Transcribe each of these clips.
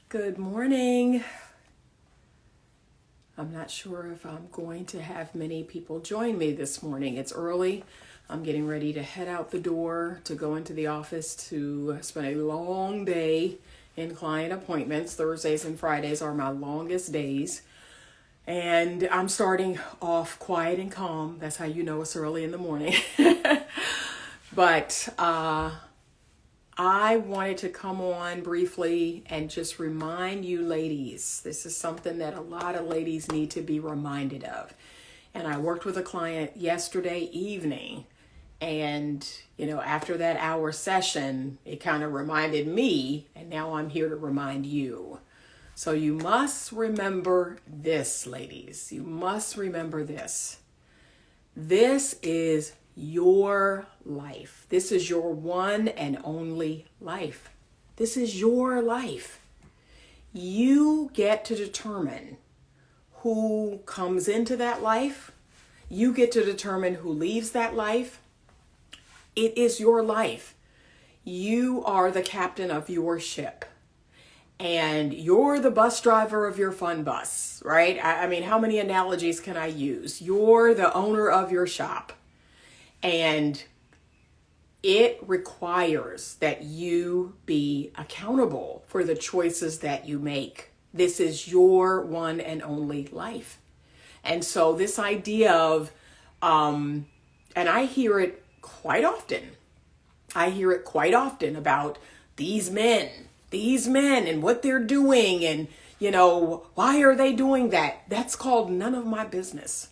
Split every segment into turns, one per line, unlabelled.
Good morning. I'm not sure if I'm going to have many people join me this morning. It's early. I'm getting ready to head out the door to go into the office to spend a long day in client appointments. Thursdays and Fridays are my longest days. And I'm starting off quiet and calm. That's how you know it's early in the morning. But I wanted to come on briefly and just remind you ladies, this is something that a lot of ladies need to be reminded of. And I worked with a client yesterday evening, and after that hour session, it kind of reminded me, and now I'm here to remind you. So you must remember this, ladies. You must remember this. This is your life. This is your one and only life. This is your life. You get to determine who comes into that life. You get to determine who leaves that life. It is your life. You are the captain of your ship. And you're the bus driver of your fun bus, right? I mean, how many analogies can I use? You're the owner of your shop. And it requires that you be accountable for the choices that you make. This is your one and only life. And so this idea of, and I hear it quite often. I hear it quite often about these men and what they're doing. And, why are they doing that? That's called none of my business.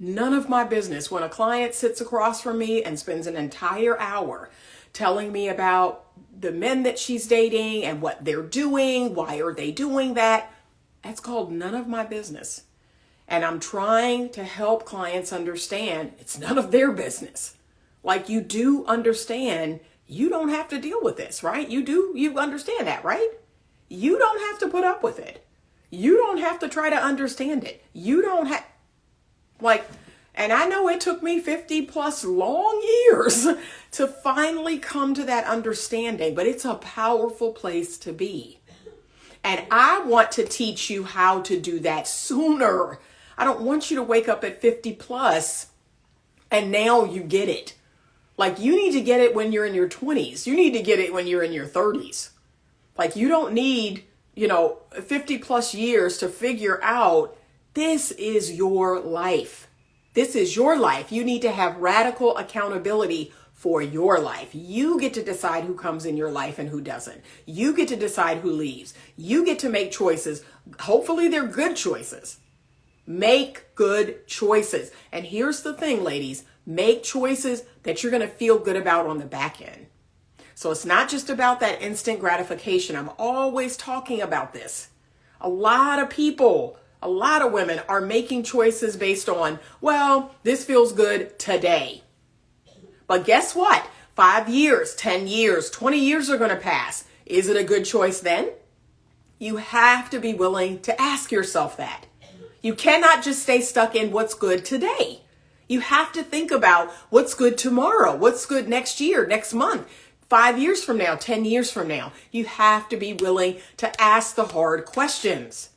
None of my business. When a client sits across from me and spends an entire hour telling me about the men that she's dating and what they're doing, why are they doing that? That's called none of my business. And I'm trying to help clients understand it's none of their business. Like, you do understand you don't have to deal with this, right? You understand that, right? You don't have to put up with it. You don't have to try to understand it. You don't have, and I know it took me 50 plus long years to finally come to that understanding, but it's a powerful place to be. And I want to teach you how to do that sooner. I don't want you to wake up at 50 plus and now you get it. Like, you need to get it when you're in your 20s. You need to get it when you're in your 30s. Like, you don't need, 50 plus years to figure out this is your life. This is your life. You need to have radical accountability for your life. You get to decide who comes in your life and who doesn't. You get to decide who leaves. You get to make choices. Hopefully they're good choices. Make good choices. And here's the thing, ladies. Make choices that you're going to feel good about on the back end. So it's not just about that instant gratification. I'm always talking about this. A lot of women are making choices based on, well, this feels good today. But guess what? 5 years, 10 years, 20 years are going to pass. Is it a good choice then? You have to be willing to ask yourself that. You cannot just stay stuck in what's good today. You have to think about what's good tomorrow, what's good next year, next month, 5 years from now, 10 years from now. You have to be willing to ask the hard questions.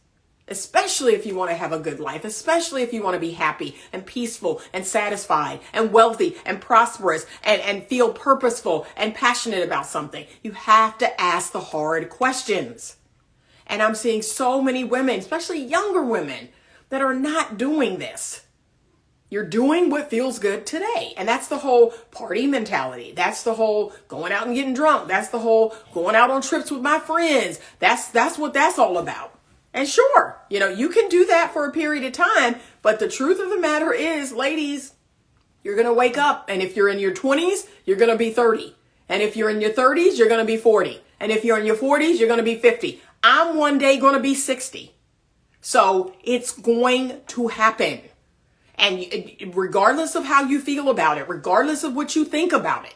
Especially if you want to have a good life, especially if you want to be happy and peaceful and satisfied and wealthy and prosperous and feel purposeful and passionate about something. You have to ask the hard questions. And I'm seeing so many women, especially younger women, that are not doing this. You're doing what feels good today. And that's the whole party mentality. That's the whole going out and getting drunk. That's the whole going out on trips with my friends. That's what that's all about. And sure, you can do that for a period of time, but the truth of the matter is, ladies, you're going to wake up, and if you're in your 20s, you're going to be 30. And if you're in your 30s, you're going to be 40. And if you're in your 40s, you're going to be 50. I'm one day going to be 60. So it's going to happen. And regardless of how you feel about it, regardless of what you think about it,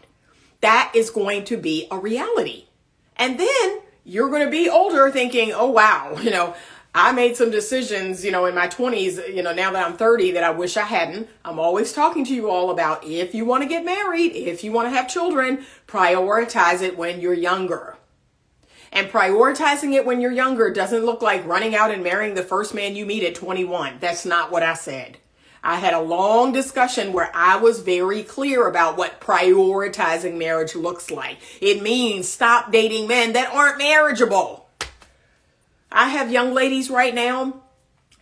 that is going to be a reality. And then you're going to be older thinking, oh, wow, I made some decisions, in my 20s, now that I'm 30 that I wish I hadn't. I'm always talking to you all about if you want to get married, if you want to have children, prioritize it when you're younger. And prioritizing it when you're younger doesn't look like running out and marrying the first man you meet at 21. That's not what I said. I had a long discussion where I was very clear about what prioritizing marriage looks like. It means stop dating men that aren't marriageable. I have young ladies right now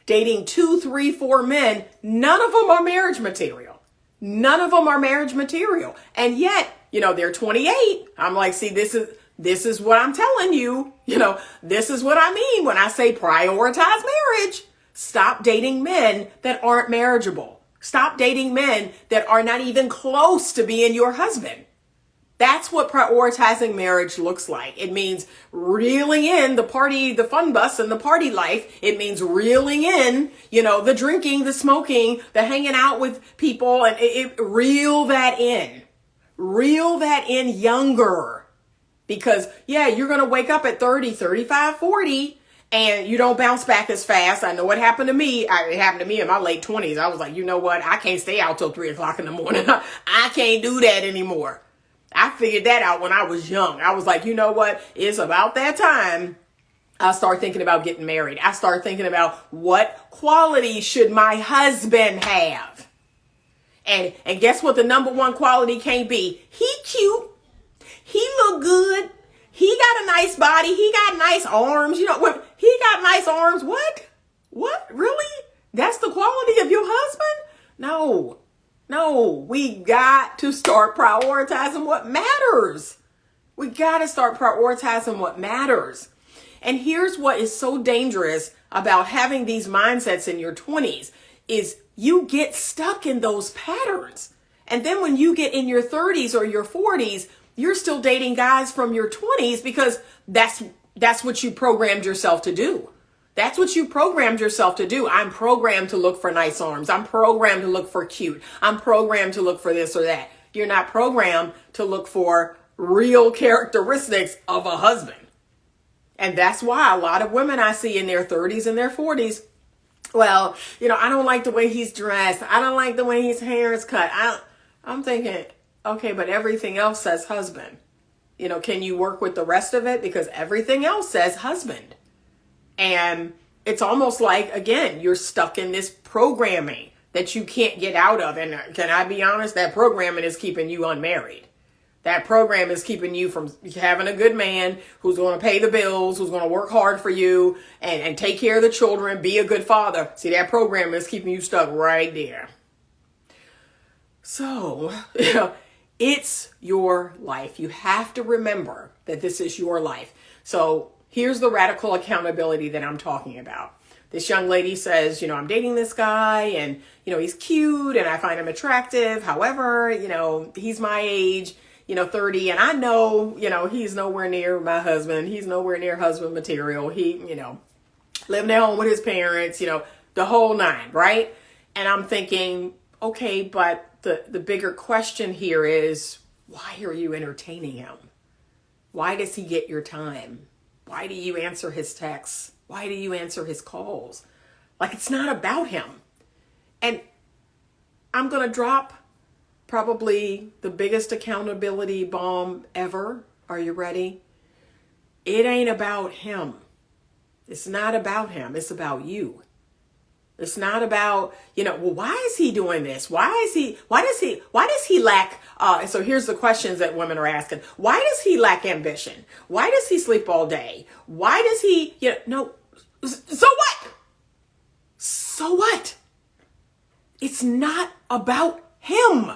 dating 2, 3, 4 men. None of them are marriage material. None of them are marriage material. And yet, they're 28. I'm like, see, this is what I'm telling you. This is what I mean when I say prioritize marriage. Stop dating men that aren't marriageable. Stop dating men that are not even close to being your husband. That's what prioritizing marriage looks like. It means reeling in the party, the fun bus and the party life. It means reeling in, the drinking, the smoking, the hanging out with people, and reel that in. Reel that in younger. Because, you're going to wake up at 30, 35, 40, and you don't bounce back as fast. I know what happened to me. It happened to me in my late 20s. I was like, you know what? I can't stay out till 3 o'clock in the morning. I can't do that anymore. I figured that out when I was young. I was like, you know what? It's about that time I start thinking about getting married. I start thinking about what quality should my husband have? And guess what the number one quality can't be? He cute. He look good. He got a nice body. He got nice arms. He got nice arms. What? Really? That's the quality of your husband? No, we got to start prioritizing what matters. We got to start prioritizing what matters. And here's what is so dangerous about having these mindsets in your 20s is you get stuck in those patterns. And then when you get in your 30s or your 40s, you're still dating guys from your 20s because that's what you programmed yourself to do. That's what you programmed yourself to do. I'm programmed to look for nice arms. I'm programmed to look for cute. I'm programmed to look for this or that. You're not programmed to look for real characteristics of a husband. And that's why a lot of women I see in their 30s and their 40s, well, I don't like the way he's dressed. I don't like the way his hair is cut. I'm thinking, okay, but everything else says husband. Can you work with the rest of it? Because everything else says husband. And it's almost like, again, you're stuck in this programming that you can't get out of. And can I be honest? That programming is keeping you unmarried. That program is keeping you from having a good man who's going to pay the bills, who's going to work hard for you and take care of the children, be a good father. See, that program is keeping you stuck right there. So, it's your life. You have to remember that this is your life. So here's the radical accountability that I'm talking about. This young lady says, I'm dating this guy and, he's cute and I find him attractive. However, he's my age, 30. And I know, he's nowhere near my husband. He's nowhere near husband material. He, living at home with his parents, the whole nine, right? And I'm thinking, okay, but the bigger question here is, why are you entertaining him? Why does he get your time? Why do you answer his texts? Why do you answer his calls? Like, it's not about him. And I'm going to drop probably the biggest accountability bomb ever. Are you ready? It ain't about him. It's not about him. It's about you. It's not about, well, why is he doing this? Why does he lack, so here's the questions that women are asking. Why does he lack ambition? Why does he sleep all day? Why does he, no, so what? So what? It's not about him.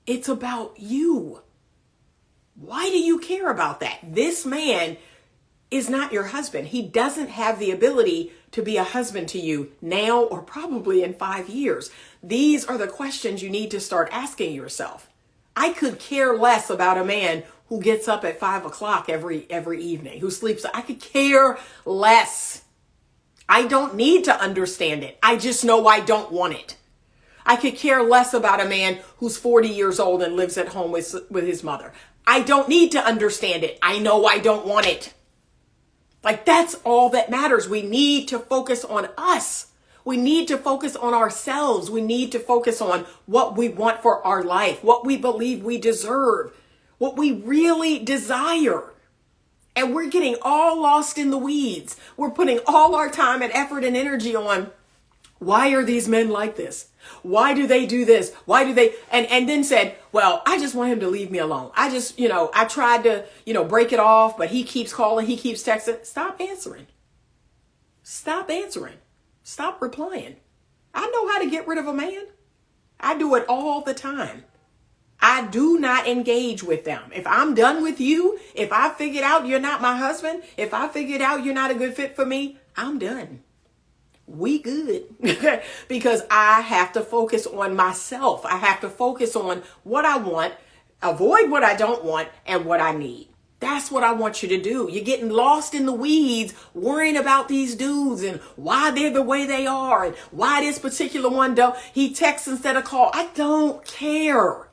It's about you. Why do you care about that? This man is not your husband. He doesn't have the ability to be a husband to you now or probably in 5 years. These are the questions you need to start asking yourself. I could care less about a man who gets up at 5 o'clock every evening, who sleeps. I could care less. I don't need to understand it. I just know I don't want it. I could care less about a man who's 40 years old and lives at home with his mother. I don't need to understand it. I know I don't want it. Like, that's all that matters. We need to focus on us. We need to focus on ourselves. We need to focus on what we want for our life, what we believe we deserve, what we really desire. And we're getting all lost in the weeds. We're putting all our time and effort and energy on, why are these men like this? Why do they do this? Why do they? And then said, well, I just want him to leave me alone. I just, I tried to, break it off, but he keeps calling, he keeps texting. Stop answering. Stop answering. Stop replying. I know how to get rid of a man. I do it all the time. I do not engage with them. If I'm done with you, if I figured out you're not my husband, if I figured out you're not a good fit for me, I'm done. We good. Because I have to focus on myself. I have to focus on what I want, avoid what I don't want, and what I need. That's what I want you to do. You're getting lost in the weeds, worrying about these dudes and why they're the way they are and why this particular one he texts instead of call. I don't care.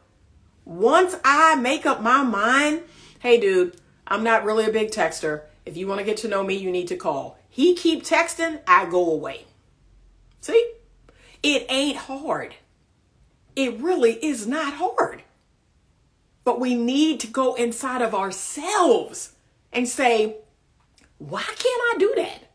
Once I make up my mind, hey dude, I'm not really a big texter. If you want to get to know me, you need to call. He keep texting, I go away. See? It ain't hard. It really is not hard. But we need to go inside of ourselves and say, why can't I do that?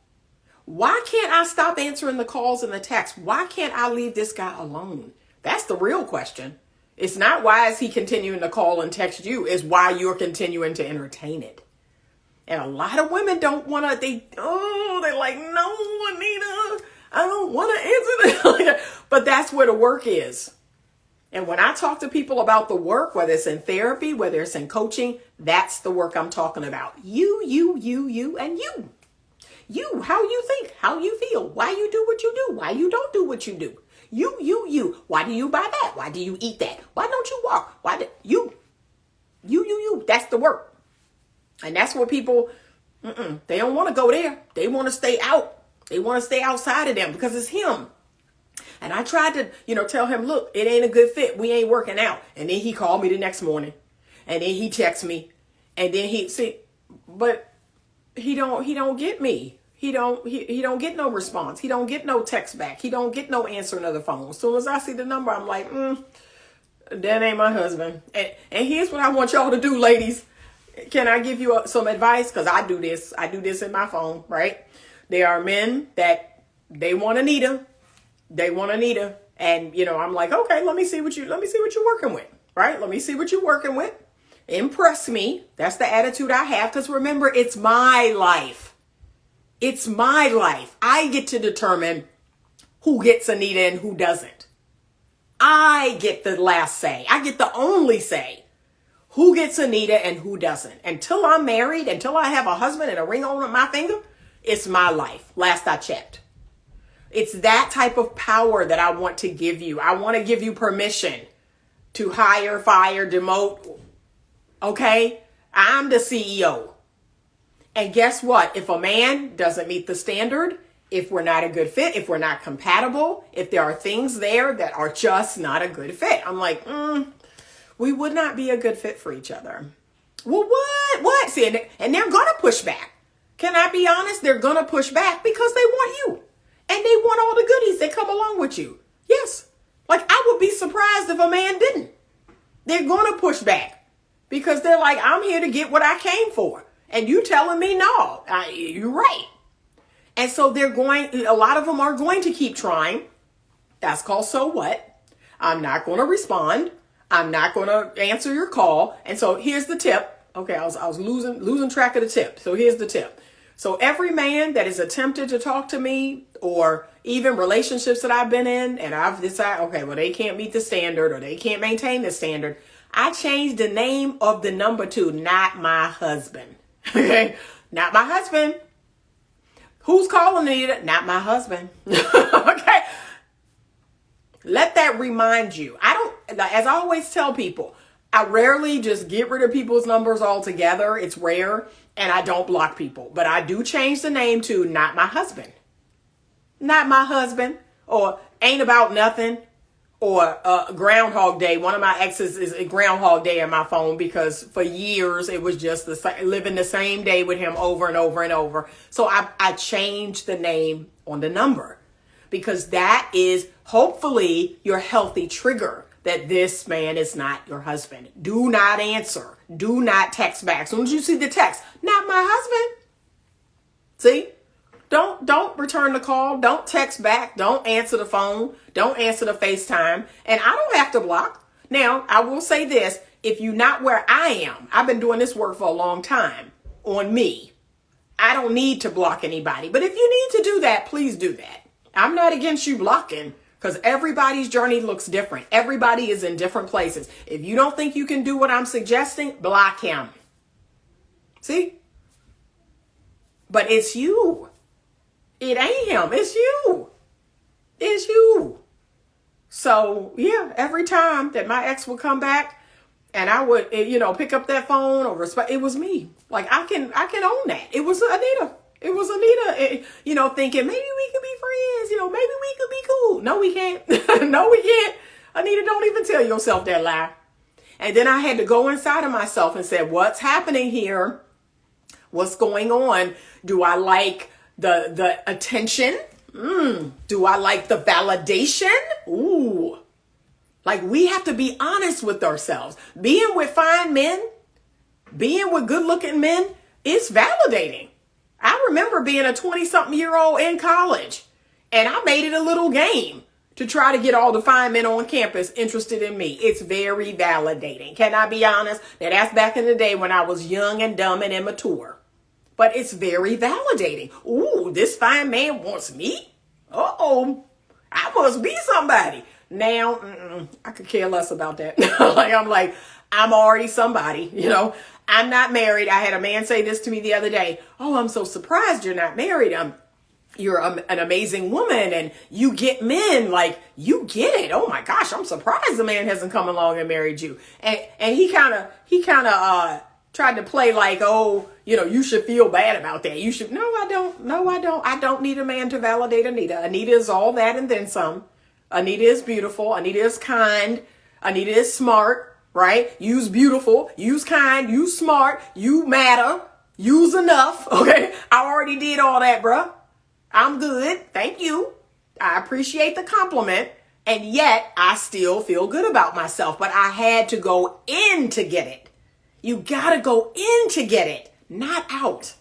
Why can't I stop answering the calls and the texts? Why can't I leave this guy alone? That's the real question. It's not why is he continuing to call and text you. It's why you're continuing to entertain it. And a lot of women don't want to, they're like, no, Anita, I don't want to answer that. But that's where the work is. And when I talk to people about the work, whether it's in therapy, whether it's in coaching, that's the work I'm talking about. You, and you. You, how you think, how you feel, why you do what you do, why you don't do what you do. You. Why do you buy that? Why do you eat that? Why don't you walk? You. That's the work. And that's what people, they don't want to go there. They want to stay out. They want to stay outside of them because it's him. And I tried to, tell him, look, it ain't a good fit. We ain't working out. And then he called me the next morning. And then he texted me. And then but he don't get me. He don't get no response. He don't get no text back. He don't get no answering of the phone. As soon as I see the number, I'm like, that ain't my husband. And here's what I want y'all to do, ladies. Can I give you some advice? Because I do this. I do this in my phone, right? There are men that they want Anita. And, I'm like, okay, let me see what you're working with, right? Let me see what you're working with. Impress me. That's the attitude I have. Because remember, it's my life. It's my life. I get to determine who gets Anita and who doesn't. I get the last say. I get the only say. Who gets Anita and who doesn't. Until I'm married, until I have a husband and a ring on my finger, it's my life. Last I checked. It's that type of power that I want to give you. I want to give you permission to hire, fire, demote. Okay? I'm the CEO. And guess what? If a man doesn't meet the standard, if we're not a good fit, if we're not compatible, if there are things there that are just not a good fit, I'm like, we would not be a good fit for each other. Well, what? See, and they're going to push back. Can I be honest? They're going to push back because they want you. And they want all the goodies that come along with you. Yes. Like, I would be surprised if a man didn't. They're going to push back because they're like, I'm here to get what I came for. And you telling me no, you're right. And so a lot of them are going to keep trying. That's called so what? I'm not going to respond. I'm not going to answer your call. And so here's the tip. Okay, I was losing track of the tip. So here's the tip. So every man that is attempted to talk to me or even relationships that I've been in and I've decided, okay, well, they can't meet the standard or they can't maintain the standard. I changed the name of the number to not my husband. Okay, not my husband. Who's calling Anita? Not my husband. Okay. Let that remind you. As I always tell people, I rarely just get rid of people's numbers altogether. It's rare. And I don't block people. But I do change the name to not my husband. Not my husband. Or ain't about nothing. Or Groundhog Day. One of my exes is a Groundhog Day in my phone because for years it was just living the same day with him over and over and over. So I changed the name on the number because that is hopefully your healthy trigger. that this man is not your husband. Do not answer. Do not text back. As soon as you see the text, not my husband. See? Don't return the call. Don't text back. Don't answer the phone. Don't answer the FaceTime. And I don't have to block. Now, I will say this. If you're not where I am, I've been doing this work for a long time on me. I don't need to block anybody. But if you need to do that, please do that. I'm not against you blocking because everybody's journey looks different. Everybody is in different places. If you don't think you can do what I'm suggesting, block him. See? But it's you. It ain't him. It's you. It's you. So, yeah, every time that my ex would come back and I would, pick up that phone or respond, it was me. Like, I can own that. It was Anita. It was Anita, thinking maybe we could be friends. Maybe we could be cool. No, we can't. No, we can't. Anita, don't even tell yourself that lie. And then I had to go inside of myself and say, what's happening here? What's going on? Do I like the attention? Do I like the validation? Ooh. Like, we have to be honest with ourselves. Being with fine men, being with good looking men, it's validating. I remember being a 20-something-year-old in college, and I made it a little game to try to get all the fine men on campus interested in me. It's very validating. Can I be honest? That's back in the day when I was young and dumb and immature. But it's very validating. Ooh, this fine man wants me? Uh-oh, I must be somebody. Now, I could care less about that. I'm already somebody, I'm not married. I had a man say this to me the other day. Oh, I'm so surprised you're not married. You're an amazing woman and you get men, like you get it. Oh my gosh, I'm surprised the man hasn't come along and married you. And he kind of tried to play like, oh, you should feel bad about that. You should. No, I don't. No, I don't. I don't need a man to validate Anita. Anita is all that and then some. Anita is beautiful. Anita is kind. Anita is smart, right? You's beautiful. You's kind. You smart. You matter. You's enough. Okay. I already did all that, bruh. I'm good. Thank you. I appreciate the compliment. And yet I still feel good about myself, but I had to go in to get it. You got to go in to get it, not out.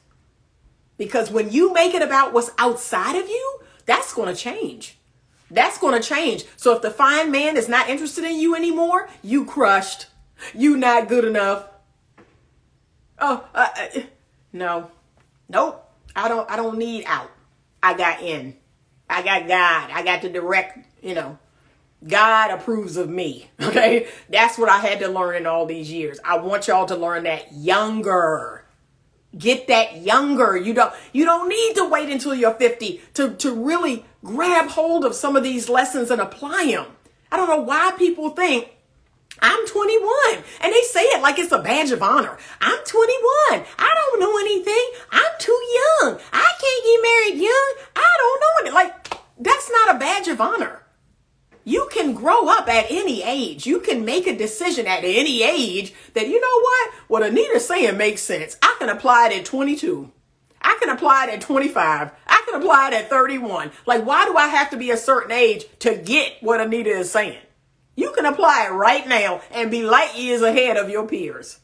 Because when you make it about what's outside of you, that's going to change. That's going to change. So if the fine man is not interested in you anymore, you crushed. You not good enough. Oh, no. Nope. I don't need out. I got in. I got God. I got the direct, God approves of me. Okay. That's what I had to learn in all these years. I want y'all to learn that younger. Get that younger. You don't need to wait until you're 50 to really grab hold of some of these lessons and apply them. I don't know why people think I'm 21 and they say it like it's a badge of honor. I'm 21. I don't know anything. I'm too young. I can't get married young. I don't know anything. Like, that's not a badge of honor. You can grow up at any age. You can make a decision at any age that, you know what Anita's saying makes sense. I can apply it at 22. I can apply it at 25. I can apply it at 31. Like, why do I have to be a certain age to get what Anita is saying? You can apply it right now and be light years ahead of your peers.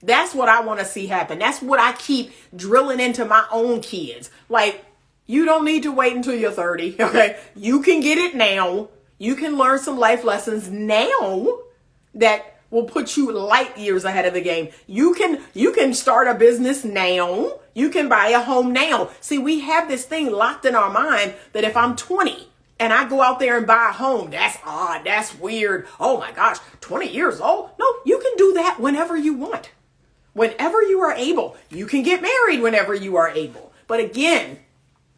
That's what I want to see happen. That's what I keep drilling into my own kids. Like, you don't need to wait until you're 30. Okay. You can get it now. You can learn some life lessons now that will put you light years ahead of the game. You can start a business now. You can buy a home now. See, we have this thing locked in our mind that if I'm 20 and I go out there and buy a home, that's odd. That's weird. Oh my gosh, 20 years old? No, you can do that whenever you want. Whenever you are able. You can get married whenever you are able. But again,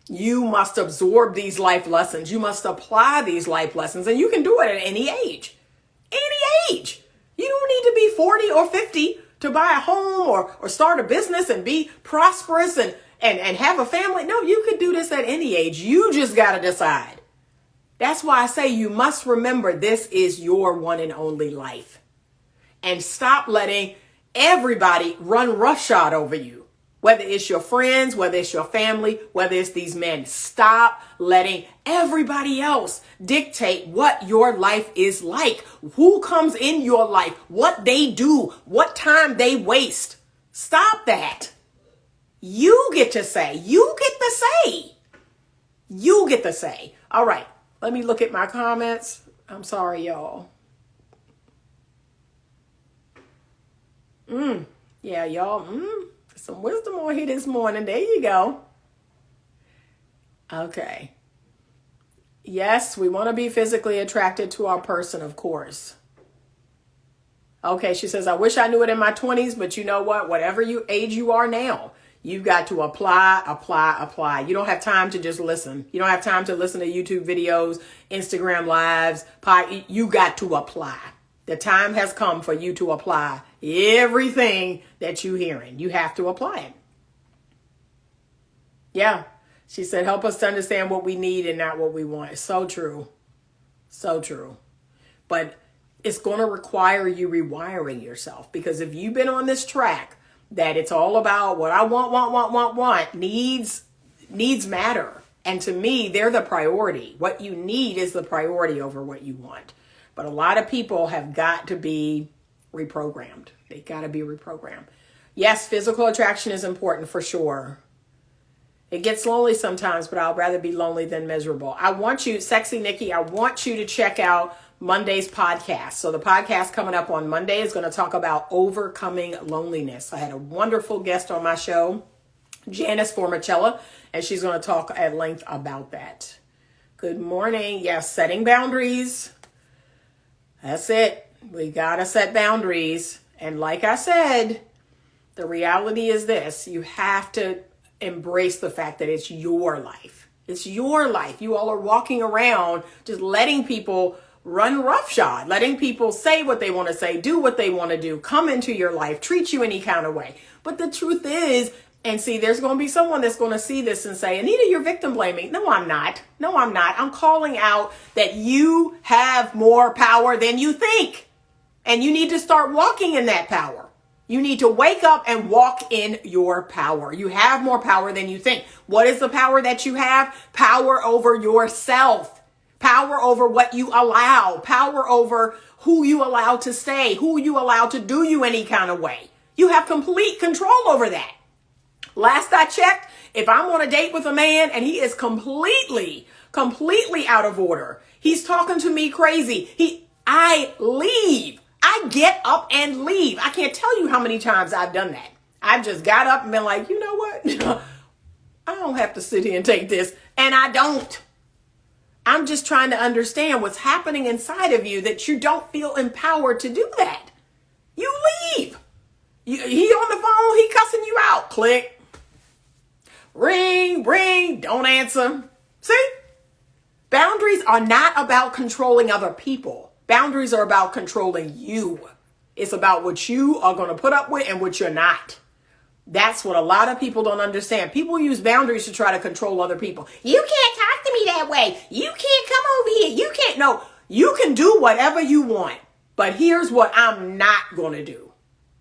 you must absorb these life lessons. You must apply these life lessons, and you can do it at any age. Any age. You don't need to be 40 or 50 to buy a home or start a business and be prosperous and have a family. No, you could do this at any age. You just got to decide. That's why I say you must remember this is your one and only life. And stop letting everybody run roughshod over you. Whether it's your friends, whether it's your family, whether it's these men, stop letting everybody else dictate what your life is like, who comes in your life, what they do, what time they waste. Stop that. You get to say. You get to say. You get to say. All right. Let me look at my comments. I'm sorry, y'all. Yeah, y'all. Some wisdom on here this morning. There you go. Okay. Yes, we want to be physically attracted to our person, of course. Okay, she says, I wish I knew it in my 20s, but you know what? Whatever age you are now, you've got to apply. You don't have time to just listen. You don't have time to listen to YouTube videos, Instagram lives. You got to apply. The time has come for you to apply everything that you're hearing. You have to apply it. Yeah. She said, help us to understand what we need and not what we want. It's so true. So true. But it's going to require you rewiring yourself, because if you've been on this track that it's all about what I want, needs matter. And to me, they're the priority. What you need is the priority over what you want. But a lot of people have got to be reprogrammed. They got to be reprogrammed. Yes, physical attraction is important for sure. It gets lonely sometimes, but I'd rather be lonely than miserable. I want you, Sexy Nikki, I want you to check out Monday's podcast. So the podcast coming up on Monday is going to talk about overcoming loneliness. I had a wonderful guest on my show, Janice Formicella, and she's going to talk at length about that. Good morning. Yes, setting boundaries. That's it. We got to set boundaries. And like I said, the reality is this. You have to embrace the fact that it's your life. It's your life. You all are walking around just letting people run roughshod, letting people say what they want to say, do what they want to do, come into your life, treat you any kind of way. But the truth is, and see, there's going to be someone that's going to see this and say, Anita, you're victim blaming. No, I'm not. No, I'm not. I'm calling out that you have more power than you think. And you need to start walking in that power. You need to wake up and walk in your power. You have more power than you think. What is the power that you have? Power over yourself. Power over what you allow. Power over who you allow to stay. Who you allow to do you any kind of way. You have complete control over that. Last I checked, if I'm on a date with a man and he is completely out of order, he's talking to me crazy, I leave. I get up and leave. I can't tell you how many times I've done that. I've just got up and been like, you know what? I don't have to sit here and take this. And I don't. I'm just trying to understand what's happening inside of you that you don't feel empowered to do that. You leave. He on the phone, he cussing you out. Click. Ring, don't answer. See? Boundaries are not about controlling other people. Boundaries are about controlling you. It's about what you are going to put up with and what you're not. That's what a lot of people don't understand. People use boundaries to try to control other people. You can't talk to me that way. You can't come over here. You can't. No, you can do whatever you want. But here's what I'm not going to do.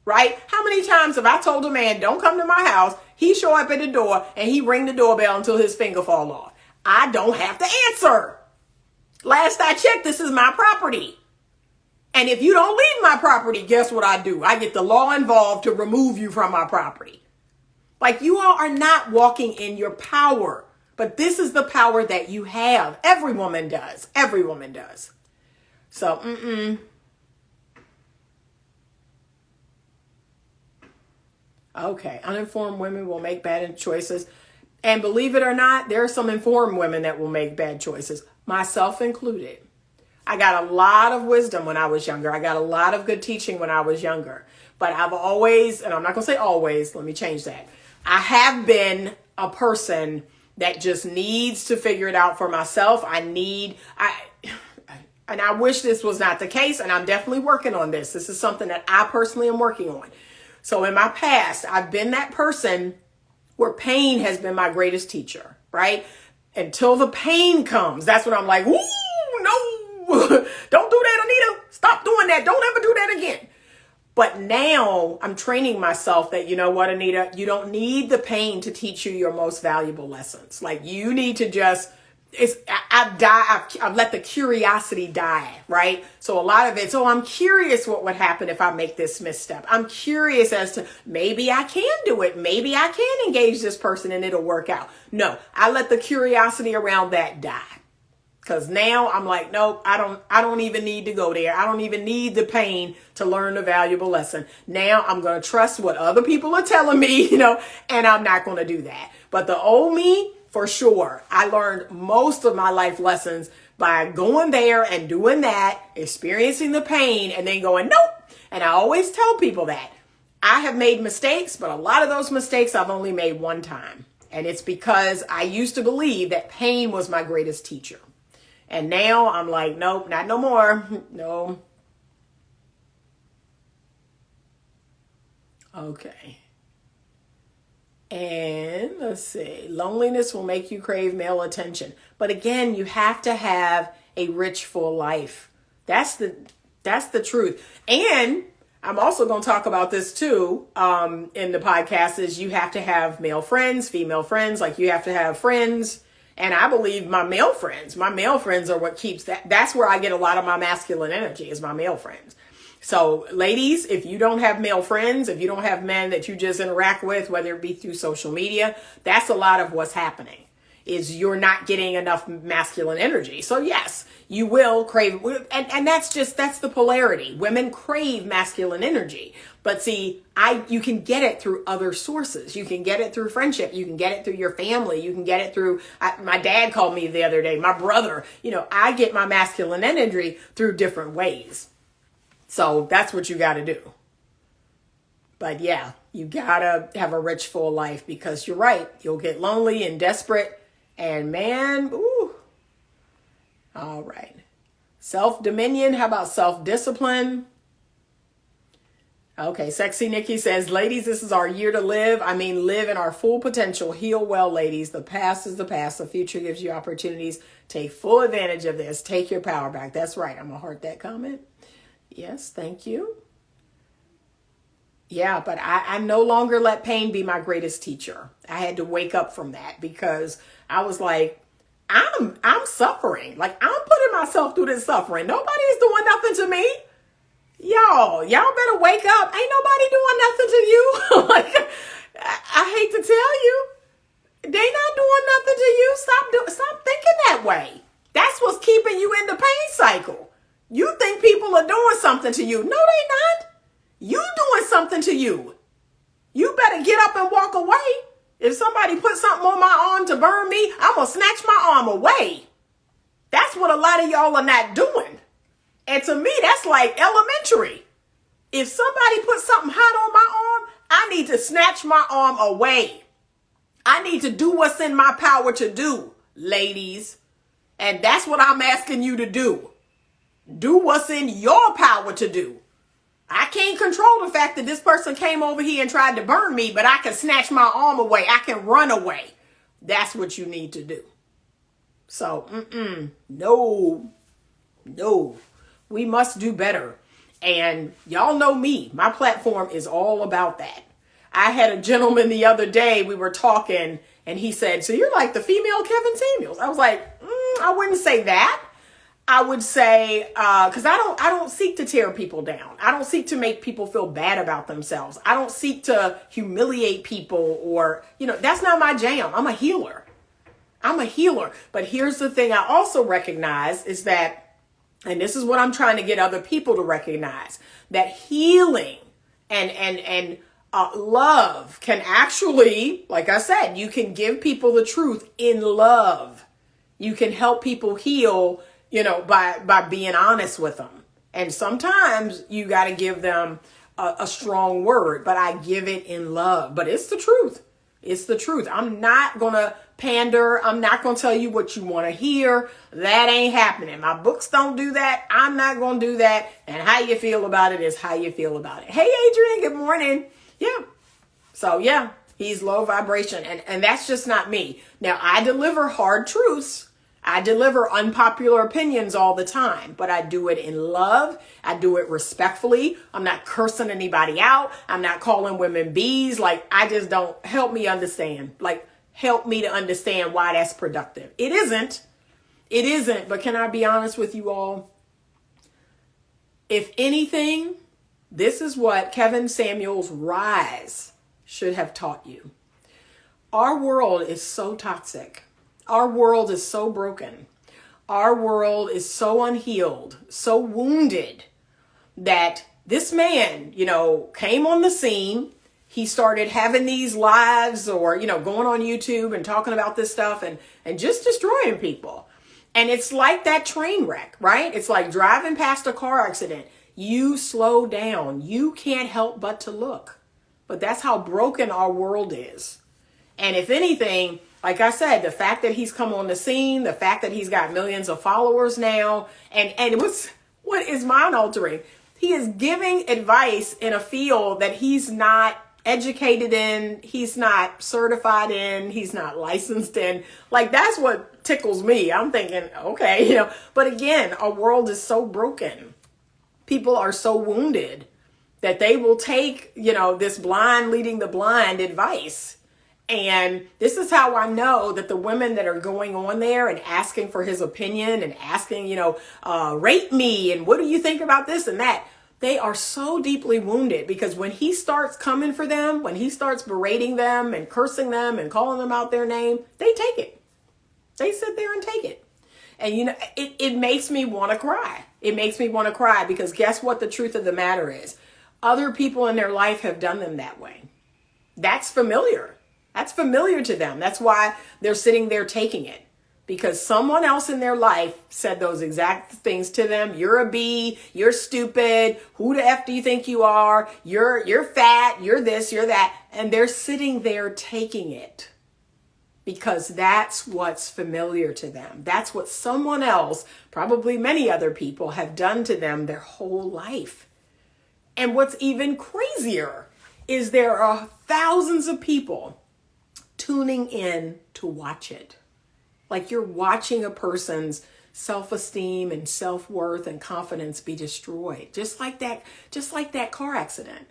Right? How many times have I told a man, don't come to my house, he show up at the door and he ring the doorbell until his finger fall off? I don't have to answer. Last I checked, this is my property. And if you don't leave my property, guess what I do? I get the law involved to remove you from my property. Like, you all are not walking in your power, but this is the power that you have. Every woman does. Every woman does. So, Okay, uninformed women will make bad choices. And believe it or not, there are some informed women that will make bad choices, myself included. I got a lot of wisdom when I was younger. I got a lot of good teaching when I was younger. But I've always, and I'm not going to say always, let me change that. I have been a person that just needs to figure it out for myself. And I wish this was not the case, and I'm definitely working on this. This is something that I personally am working on. So in my past, I've been that person where pain has been my greatest teacher, right? Until the pain comes, that's when I'm like, ooh, no, don't do that, Anita. Stop doing that. Don't ever do that again. But now I'm training myself that, you know what, Anita, you don't need the pain to teach you your most valuable lessons. Like you need to just, I've let the curiosity die, right? So a lot of it's, oh, I'm curious what would happen if I make this misstep. I'm curious as to maybe I can do it. Maybe I can engage this person and it'll work out. No, I let the curiosity around that die. Because now I'm like, nope, I don't even need to go there. I don't even need the pain to learn a valuable lesson. Now I'm going to trust what other people are telling me, and I'm not going to do that. But the old me, for sure, I learned most of my life lessons by going there and doing that, experiencing the pain, and then going, nope. And I always tell people that I have made mistakes, but a lot of those mistakes I've only made one time. And it's because I used to believe that pain was my greatest teacher. And now I'm like, nope, not no more. No. Okay. And let's see. Loneliness will make you crave male attention. But again, you have to have a rich, full life. That's the truth. And I'm also going to talk about this too in the podcast is you have to have male friends, female friends. Like you have to have friends. And I believe my male friends are what keeps that. That's where I get a lot of my masculine energy is my male friends. So ladies, if you don't have male friends, if you don't have men that you just interact with, whether it be through social media, that's a lot of what's happening is you're not getting enough masculine energy. So yes, you will crave. And that's the polarity. Women crave masculine energy. But see, you can get it through other sources. You can get it through friendship. You can get it through your family. You can get it through, my dad called me the other day, my brother, I get my masculine energy through different ways. So that's what you got to do. But yeah, you got to have a rich, full life because you're right. You'll get lonely and desperate and man, ooh. All right. Self-dominion. How about self-discipline? Okay, Sexy Nikki says, ladies, this is our year to live. I mean, live in our full potential. Heal well, ladies. The past is the past. The future gives you opportunities. Take full advantage of this. Take your power back. That's right. I'm going to heart that comment. Yes, thank you. Yeah, but I no longer let pain be my greatest teacher. I had to wake up from that because I was like, I'm suffering. Like, I'm putting myself through this suffering. Nobody's doing nothing to me. Y'all better wake up. Ain't nobody doing nothing to you. Like, I hate to tell you, they not doing nothing to you. Stop thinking that way. That's what's keeping you in the pain cycle. You think people are doing something to you. No, they not. You doing something to you. You better get up and walk away. If somebody put something on my arm to burn me, I'm going to snatch my arm away. That's what a lot of y'all are not doing. And to me, that's like elementary. If somebody puts something hot on my arm, I need to snatch my arm away. I need to do what's in my power to do, ladies. And that's what I'm asking you to do. Do what's in your power to do. I can't control the fact that this person came over here and tried to burn me, but I can snatch my arm away. I can run away. That's what you need to do. So, no. We must do better. And y'all know me. My platform is all about that. I had a gentleman the other day, we were talking, and he said, so you're like the female Kevin Samuels. I was like, I wouldn't say that. I would say, because I don't seek to tear people down. I don't seek to make people feel bad about themselves. I don't seek to humiliate people or, that's not my jam. I'm a healer. But here's the thing I also recognize is that, and this is what I'm trying to get other people to recognize, that healing and love can actually, like I said, you can give people the truth in love. You can help people heal by being honest with them. And sometimes you got to give them a strong word, but I give it in love. But it's the truth. It's the truth. I'm not going to pander. I'm not going to tell you what you want to hear. That ain't happening. My books don't do that. I'm not going to do that. And how you feel about it is how you feel about it. Hey, Adrian, good morning. Yeah. So, yeah, he's low vibration. And that's just not me. Now, I deliver hard truths. I deliver unpopular opinions all the time, but I do it in love. I do it respectfully. I'm not cursing anybody out. I'm not calling women bees. Like, I just don't, help me understand. Like, help me to understand why that's productive. It isn't. It isn't. But can I be honest with you all? If anything, this is what Kevin Samuel's Rise should have taught you. Our world is so toxic. Our world is so broken. Our world is so unhealed, so wounded, that this man, came on the scene. He started having these lives or, going on YouTube and talking about this stuff and just destroying people. And it's like that train wreck, right? It's like driving past a car accident. You slow down. You can't help but to look. But that's how broken our world is. And if anything, like I said, the fact that he's come on the scene, the fact that he's got millions of followers now, and what is mind altering? He is giving advice in a field that he's not educated in, he's not certified in, he's not licensed in. Like, that's what tickles me. I'm thinking, okay, but again, our world is so broken. People are so wounded that they will take, this blind leading the blind advice. And this is how I know that the women that are going on there and asking for his opinion and asking, rate me and what do you think about this and that? They are so deeply wounded, because when he starts coming for them, when he starts berating them and cursing them and calling them out their name, they take it. They sit there and take it. And, it makes me want to cry. It makes me want to cry, because guess what the truth of the matter is? Other people in their life have done them that way. That's familiar. That's familiar to them. That's why they're sitting there taking it, because someone else in their life said those exact things to them. You're a bee. You're stupid. Who the F do you think you are? You're fat. You're this, you're that. And they're sitting there taking it because that's what's familiar to them. That's what someone else, probably many other people, have done to them their whole life. And what's even crazier is there are thousands of people tuning in to watch it. Like, you're watching a person's self-esteem and self-worth and confidence be destroyed. Just like that car accident.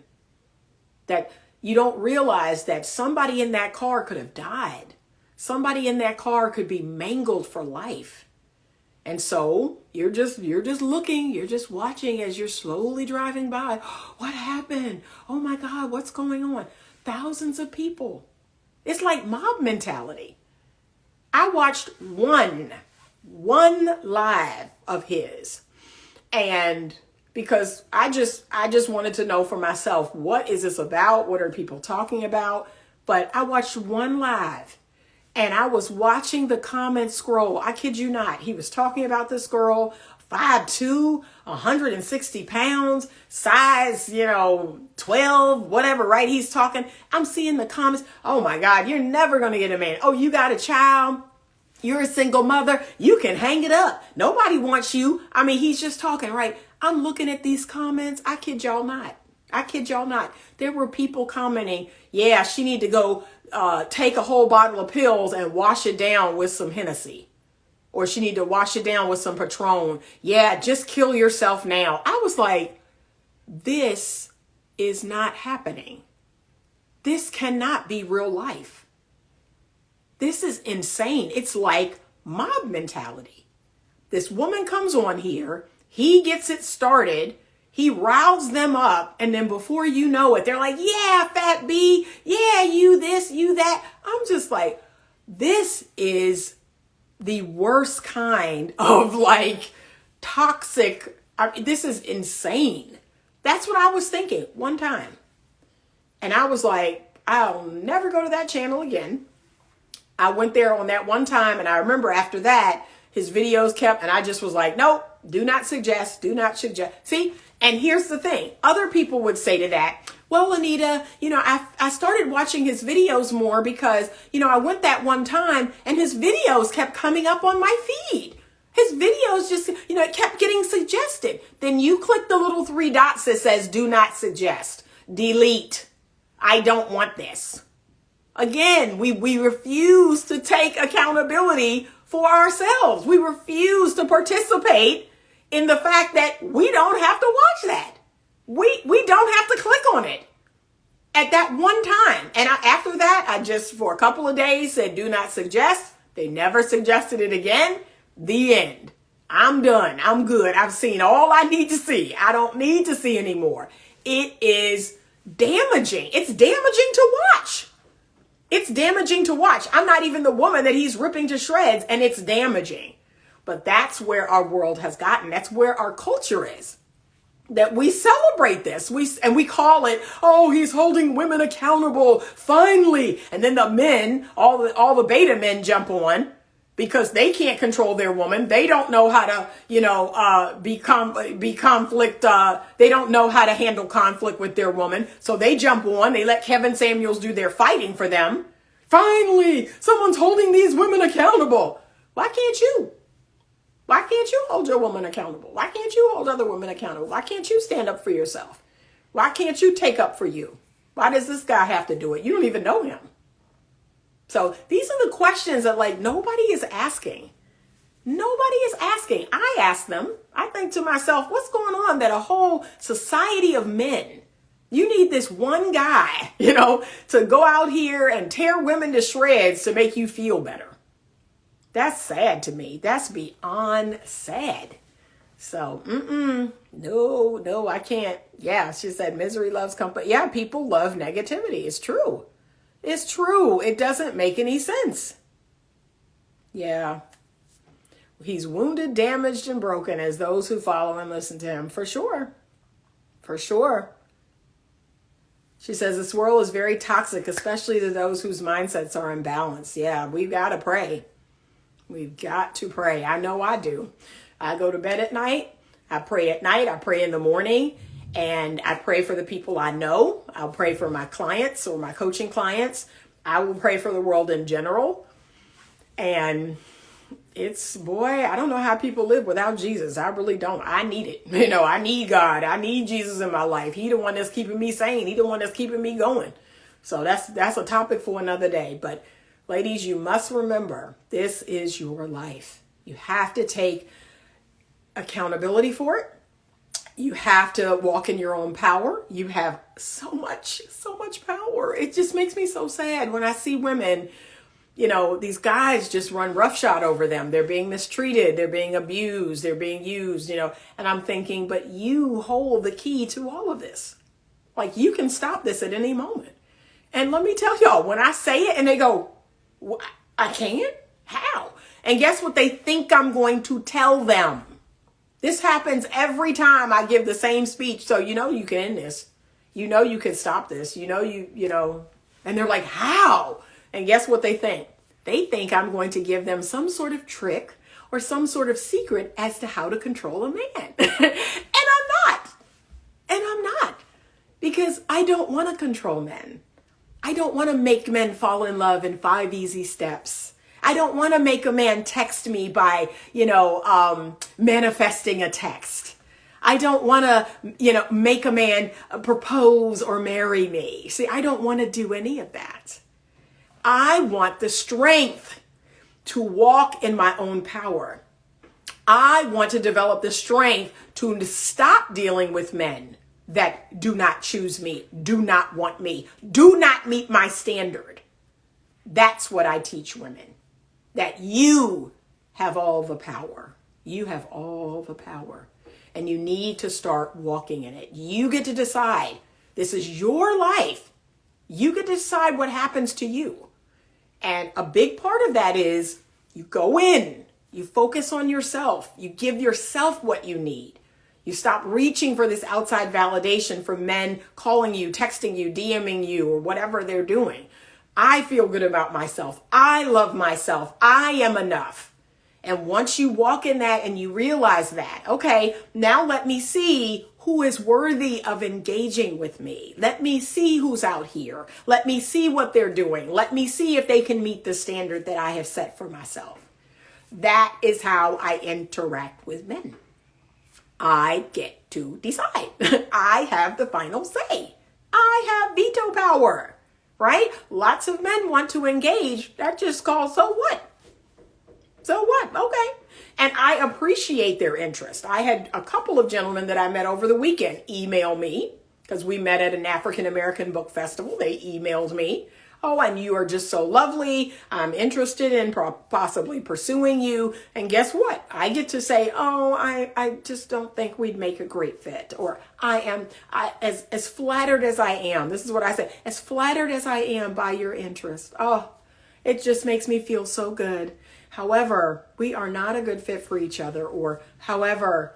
That you don't realize that somebody in that car could have died. Somebody in that car could be mangled for life. And so you're just looking, you're just watching as you're slowly driving by. What happened? Oh my God, what's going on? Thousands of people. It's like mob mentality. I watched one live of his, and because I just wanted to know for myself, what is this about? What are people talking about? But I watched one live, and I was watching the comments scroll. I kid you not. He was talking about this girl, 5'2", 160 pounds, size, 12, whatever, right? He's talking. I'm seeing the comments. Oh my God, you're never going to get a man. Oh, you got a child. You're a single mother. You can hang it up. Nobody wants you. I mean, he's just talking, right? I'm looking at these comments. I kid y'all not. I kid y'all not. There were people commenting, yeah, she need to go take a whole bottle of pills and wash it down with some Hennessy. Or she need to wash it down with some Patron. Yeah, just kill yourself now. I was like, this is not happening. This cannot be real life. This is insane. It's like mob mentality. This woman comes on here. He gets it started. He riles them up. And then before you know it, they're like, yeah, fat B. Yeah, you this, you that. I'm just like, this is the worst kind of like toxic. This is insane. That's what I was thinking one time. And I was like, I'll never go to that channel again. I went there on that one time, and I remember after that, his videos kept, and I just was like, nope, do not suggest, do not suggest. See, and here's the thing. Other people would say to that, well, Anita, I started watching his videos more because, I went that one time and his videos kept coming up on my feed. His videos just, it kept getting suggested. Then you click the little 3 dots that says, do not suggest, delete. I don't want this. Again, we refuse to take accountability for ourselves. We refuse to participate in the fact that we don't have to watch that. We don't have to click on it at that one time. And after that, I just, for a couple of days, said, do not suggest. They never suggested it again. The end. I'm done. I'm good. I've seen all I need to see. I don't need to see anymore. It is damaging. It's damaging to watch. It's damaging to watch. I'm not even the woman that he's ripping to shreds, and it's damaging. But that's where our world has gotten. That's where our culture is. That we celebrate this. We call it, oh, he's holding women accountable, finally. And then the men, all the beta men jump on because they can't control their woman. They don't know how to, be conflict. They don't know how to handle conflict with their woman. So they jump on. They let Kevin Samuels do their fighting for them. Finally, someone's holding these women accountable. Why can't you? Why can't you hold your woman accountable? Why can't you hold other women accountable? Why can't you stand up for yourself? Why can't you take up for you? Why does this guy have to do it? You don't even know him. So these are the questions that nobody is asking. Nobody is asking. I ask them. I think to myself, what's going on that a whole society of men, you need this one guy, to go out here and tear women to shreds to make you feel better. That's sad to me. That's beyond sad. So, no, I can't. Yeah, she said misery loves company. Yeah, people love negativity. It's true. It's true. It doesn't make any sense. Yeah. He's wounded, damaged, and broken as those who follow and listen to him. For sure. For sure. She says this world is very toxic, especially to those whose mindsets are imbalanced. Yeah, we've got to pray. We've got to pray. I know I do. I go to bed at night. I pray at night. I pray in the morning. And I pray for the people I know. I'll pray for my clients or my coaching clients. I will pray for the world in general. And I don't know how people live without Jesus. I really don't. I need it. I need God. I need Jesus in my life. He's the one that's keeping me sane. He's the one that's keeping me going. So that's a topic for another day. But ladies, you must remember, this is your life. You have to take accountability for it. You have to walk in your own power. You have so much power. It just makes me so sad when I see women, these guys just run roughshod over them. They're being mistreated. They're being abused. They're being used, and I'm thinking, but you hold the key to all of this. You can stop this at any moment. And let me tell y'all, when I say it and they go, I can't? How? And guess what they think I'm going to tell them? This happens every time I give the same speech. So, you can end this. You can stop this. And they're like, how? And guess what they think? They think I'm going to give them some sort of trick or some sort of secret as to how to control a man. And I'm not. Because I don't want to control men. I don't want to make men fall in love in 5 easy steps. I don't want to make a man text me by, manifesting a text. I don't want to, make a man propose or marry me. See, I don't want to do any of that. I want the strength to walk in my own power. I want to develop the strength to stop dealing with men that do not choose me, do not want me, do not meet my standard. That's what I teach women. That you have all the power. You have all the power. And you need to start walking in it. You get to decide. This is your life. You get to decide what happens to you. And a big part of that is you go in. You focus on yourself. You give yourself what you need. You stop reaching for this outside validation from men calling you, texting you, DMing you, or whatever they're doing. I feel good about myself. I love myself. I am enough. And once you walk in that and you realize that, okay, now let me see who is worthy of engaging with me. Let me see who's out here. Let me see what they're doing. Let me see if they can meet the standard that I have set for myself. That is how I interact with men. I get to decide. I have the final say. I have veto power, right? Lots of men want to engage. That just calls, so what? So what? Okay. And I appreciate their interest. I had a couple of gentlemen that I met over the weekend email me because we met at an African American book festival. They emailed me. Oh, and you are just so lovely. I'm interested in possibly pursuing you. And guess what? I get to say, oh, I just don't think we'd make a great fit. Or as flattered as I am. This is what I say. As flattered as I am by your interest. Oh, it just makes me feel so good. However, we are not a good fit for each other. Or however,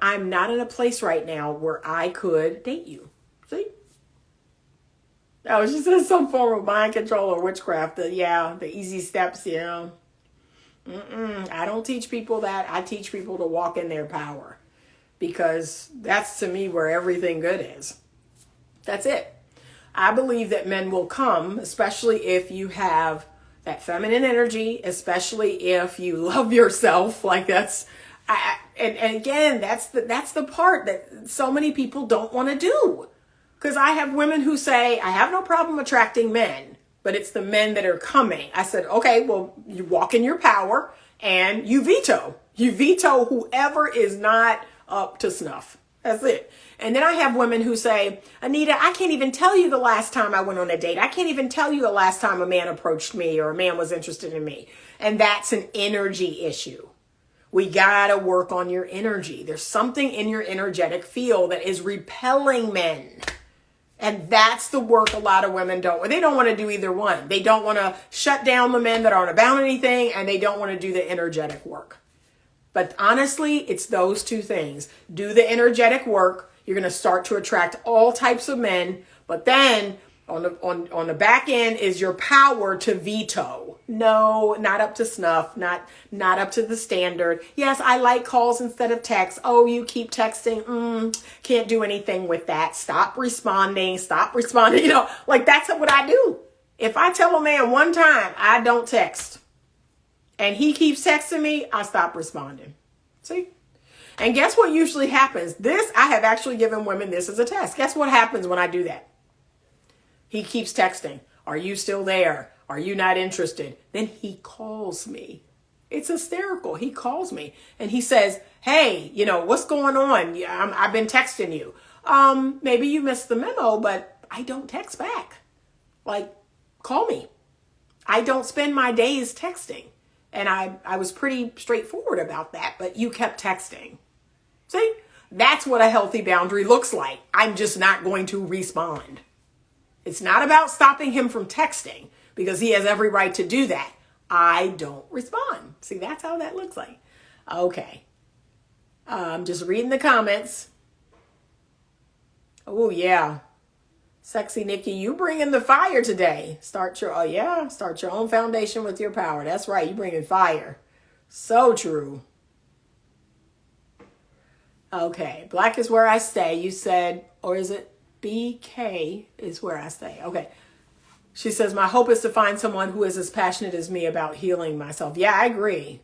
I'm not in a place right now where I could date you. See? Oh, she says some form of mind control or witchcraft. The easy steps, I don't teach people that. I teach people to walk in their power because that's to me where everything good is. That's it. I believe that men will come, especially if you have that feminine energy, especially if you love yourself. Like and again, that's the part that so many people don't want to do. Because I have women who say, I have no problem attracting men, but it's the men that are coming. I said, okay, well, you walk in your power and you veto. You veto whoever is not up to snuff. That's it. And then I have women who say, Anita, I can't even tell you the last time I went on a date. I can't even tell you the last time a man approached me or a man was interested in me. And that's an energy issue. We gotta work on your energy. There's something in your energetic field that is repelling men. And that's the work a lot of women don't. They don't want to do either one. They don't want to shut down the men that aren't about anything, and they don't want to do the energetic work. But honestly, it's those two things. Do the energetic work. You're going to start to attract all types of men. But then on the back end is your power to veto. No, not up to snuff, not up to the standard. Yes, I like calls instead of text. Oh, you keep texting. Can't do anything with that. Stop responding. Like that's what I do. If I tell a man one time I don't text and he keeps texting me, I stop responding. See? And guess what usually happens? I have actually given women this as a test. Guess what happens when I do that? He keeps texting. Are you still there? Are you not interested? Then he calls me. It's hysterical. He calls me and he says, hey, what's going on? I've been texting you. Maybe you missed the memo, but I don't text back. Like, call me. I don't spend my days texting. And I was pretty straightforward about that, but you kept texting. See, that's what a healthy boundary looks like. I'm just not going to respond. It's not about stopping him from texting because he has every right to do that. I don't respond. See, that's how that looks like. Okay. I'm just reading the comments. Oh, yeah. Sexy Nikki, you bringing the fire today. Start your own foundation with your power. That's right. You bringing fire. So true. Okay. Black is where I stay. You said, or is it BK is where I stay? Okay. She says, my hope is to find someone who is as passionate as me about healing myself. Yeah, I agree.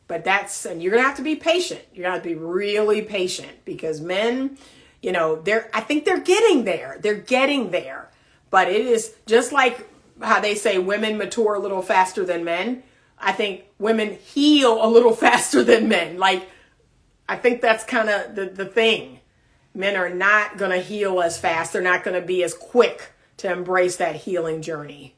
But and you're going to have to be patient. You're going to have to be really patient because men, I think they're getting there. They're getting there. But it is just like how they say women mature a little faster than men. I think women heal a little faster than men. Like, I think that's kind of the thing. Men are not going to heal as fast. They're not going to be as quick to embrace that healing journey.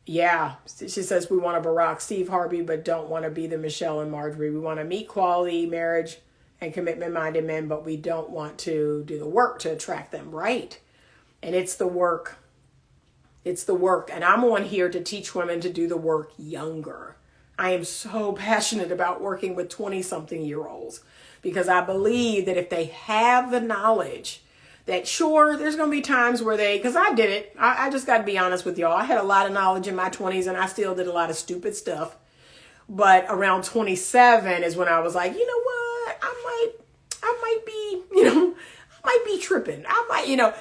Yeah, she says we want a Barack Steve Harvey, but don't want to be the Michelle and Marjorie. We want to meet quality marriage and commitment-minded men, but we don't want to do the work to attract them, right? And it's the work. It's the work. And I'm on here to teach women to do the work younger. I am so passionate about working with 20-something-year-olds because I believe that if they have the knowledge that sure, there's going to be times where because I did it. I just got to be honest with y'all. I had a lot of knowledge in my 20s and I still did a lot of stupid stuff. But around 27 is when I was like, you know what? I might be tripping.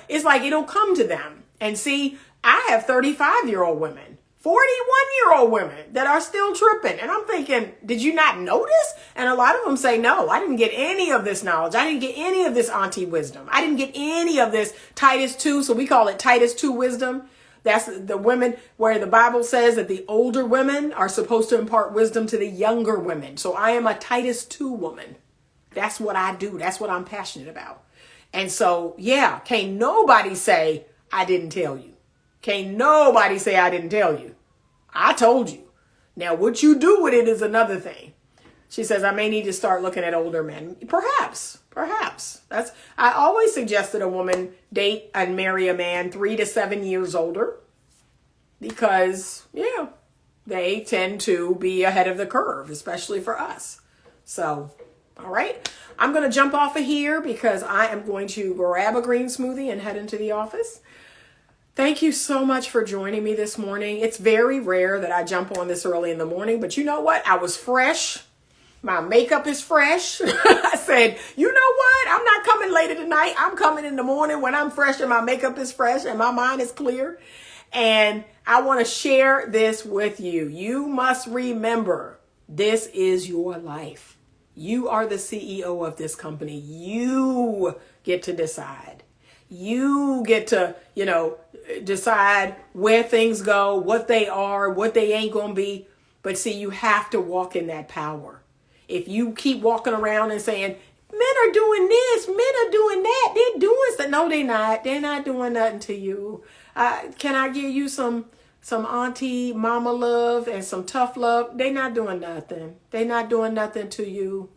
It's like it'll come to them. And see, I have 35-year-old women, 41-year-old women that are still tripping. And I'm thinking, did you not notice? And a lot of them say, no, I didn't get any of this knowledge. I didn't get any of this auntie wisdom. I didn't get any of this Titus 2. So we call it Titus 2 wisdom. That's the women where the Bible says that the older women are supposed to impart wisdom to the younger women. So I am a Titus 2 woman. That's what I do. That's what I'm passionate about. And so, yeah, can't nobody say I didn't tell you. Can't nobody say I didn't tell you. I told you. Now, what you do with it is another thing. She says, I may need to start looking at older men. Perhaps. I always suggested a woman date and marry a man 3 to 7 years older because, yeah, they tend to be ahead of the curve, especially for us. So, all right. I'm going to jump off of here because I am going to grab a green smoothie and head into the office. Thank you so much for joining me this morning. It's very rare that I jump on this early in the morning, but you know what? I was fresh. My makeup is fresh. I said, you know what? I'm not coming later tonight. I'm coming in the morning when I'm fresh and my makeup is fresh and my mind is clear. And I want to share this with you. You must remember, this is your life. You are the CEO of this company. You get to decide. You get to, decide where things go, what they are, what they ain't going to be. But see, you have to walk in that power. If you keep walking around and saying, men are doing this, men are doing that, they're doing stuff. No, they're not. They're not doing nothing to you. Can I give you some auntie, mama love and some tough love? They're not doing nothing. They're not doing nothing to you.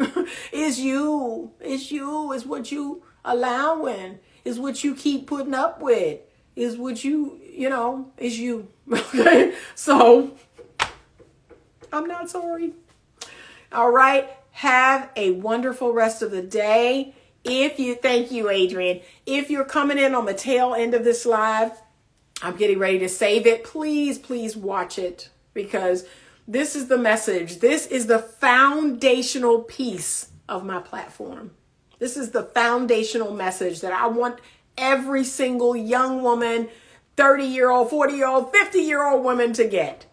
It's you. It's you. It's what you allowing. It's what you keep putting up with. It's what you, it's you. Okay? So, I'm not sorry. All right. Have a wonderful rest of the day. Thank you, Adrian. If you're coming in on the tail end of this live, I'm getting ready to save it. Please watch it because this is the message. This is the foundational piece of my platform. This is the foundational message that I want every single young woman, 30-year-old, 40-year-old, 50-year-old woman to get.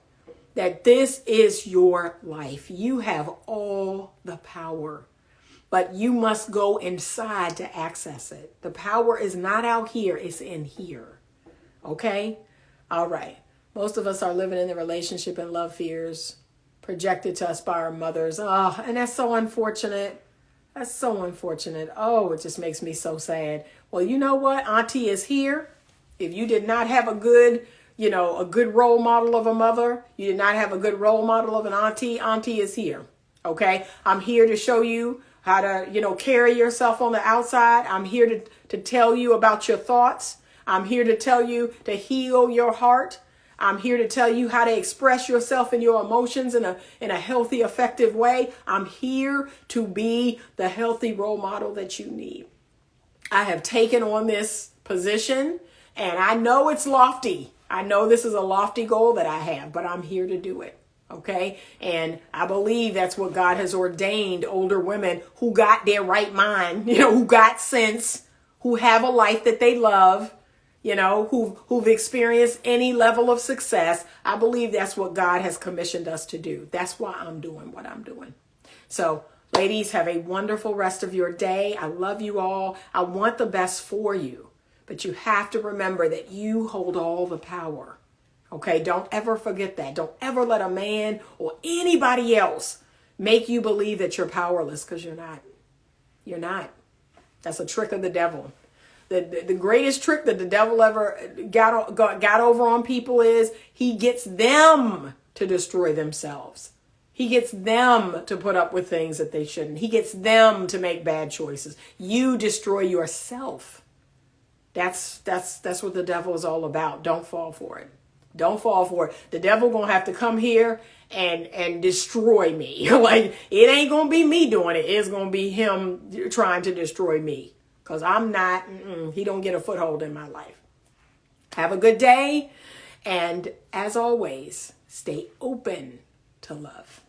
That this is your life. You have all the power, but you must go inside to access it. The power is not out here, it's in here. Okay? All right. Most of us are living in the relationship and love fears projected to us by our mothers. Oh, and that's so unfortunate. That's so unfortunate. Oh, it just makes me so sad. Well, you know what? Auntie is here. If you did not have a good role model of a mother, you did not have a good role model of an auntie is here. Okay. I'm here to show you how to, carry yourself on the outside. I'm here to tell you about your thoughts. I'm here to tell you to heal your heart. I'm here to tell you how to express yourself and your emotions in a healthy, effective way. I'm here to be the healthy role model that you need. I have taken on this position and I know it's lofty. I know this is a lofty goal that I have, but I'm here to do it. Okay. And I believe that's what God has ordained older women who got their right mind, who got sense, who have a life that they love, who've experienced any level of success. I believe that's what God has commissioned us to do. That's why I'm doing what I'm doing. So ladies, have a wonderful rest of your day. I love you all. I want the best for you. But you have to remember that you hold all the power. Okay, don't ever forget that. Don't ever let a man or anybody else make you believe that you're powerless, because you're not. You're not. That's a trick of the devil. The greatest trick that the devil ever got over on people is he gets them to destroy themselves. He gets them to put up with things that they shouldn't. He gets them to make bad choices. You destroy yourself. That's what the devil is all about. Don't fall for it. Don't fall for it. The devil gonna have to come here and destroy me. Like, it ain't gonna be me doing it. It's gonna be him trying to destroy me. Because I'm not, he don't get a foothold in my life. Have a good day. And as always, stay open to love.